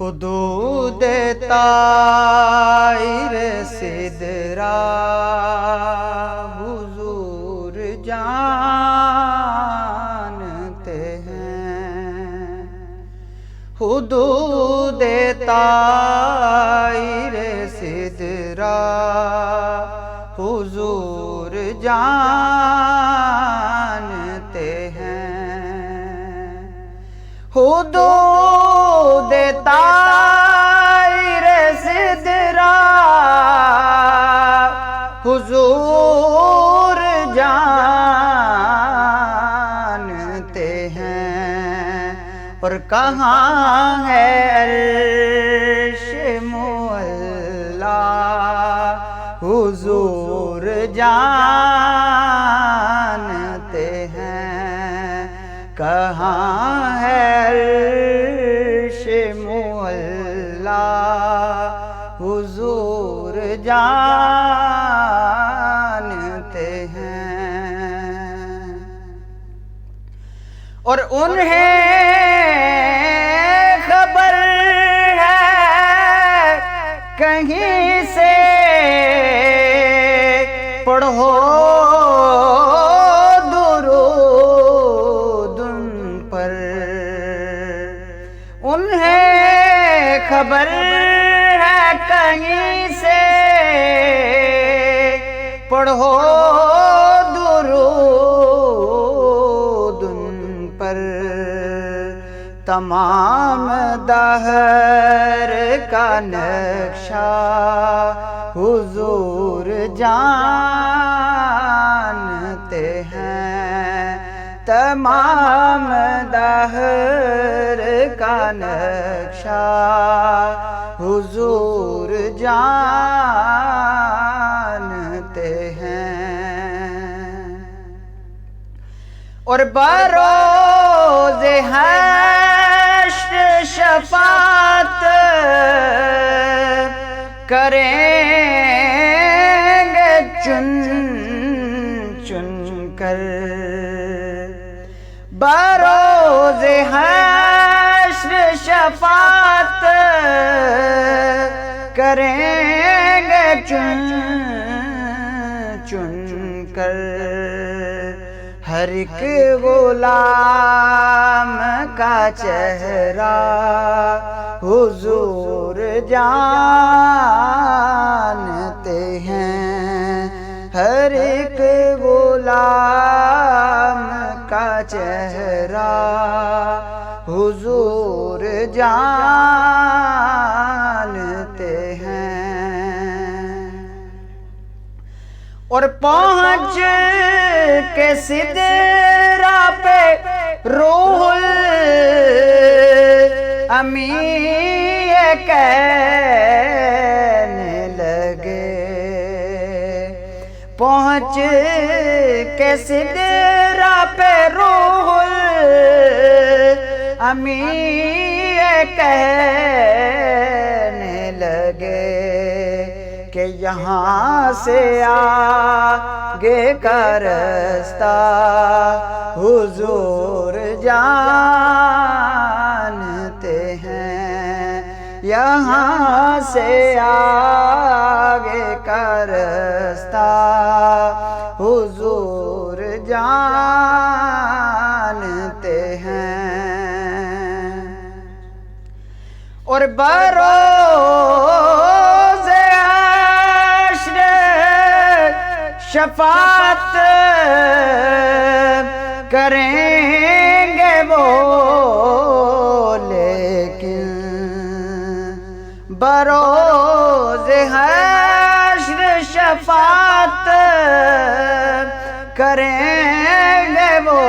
حدود طائر سدرا حضور جانتے ہیں، حدود طائر سدرا حضور جانتے ہیں، حدود طائر سدرا حضور جانتے ہیں، اور کہاں ہے عرش معلا حضور جانتے ہیں، کہاں ہے عرش معلا حضور جانتے ہیں، اور انہیں خبر ہے کہیں سے پڑھو درود ان پر، انہیں خبر ہے کہیں سے پڑھو درود ان پر، تمام دہر کا نقشہ حضور جانتے ہیں، تمام دہر کا نقشہ حضور جانتے ہیں، اور بروز حشر شفاعت کریں گے چن چن کر، بروز حشر شفاعت کریں گے چن چن کر، ہر ایک غلام کا چہرہ حضور جانتے ہیں، ہر ایک غلام کا چہرہ حضور جانتے ہیں، اور پہنچ کے سدرا پہ روح الامین کہنے لگے، پہنچ کے سدرا پہ روح الامین کہنے لگے کہ یہاں سے آگے کا رستہ حضور جانتے ہیں، یہاں سے آگے کا رستہ حضور جانتے ہیں، اور بروز حشر شفاعت کریں گے وہ لیکن، بروز حشر شفاعت کریں گے وہ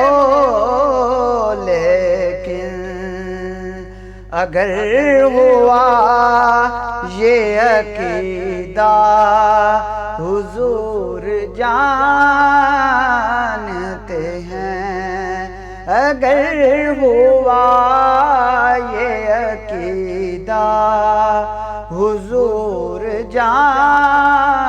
لیکن، اگر ہوا یہ عقیدہ حضور جانتے ہیں، اگر ہوا یہ عقیدہ حضور جانتے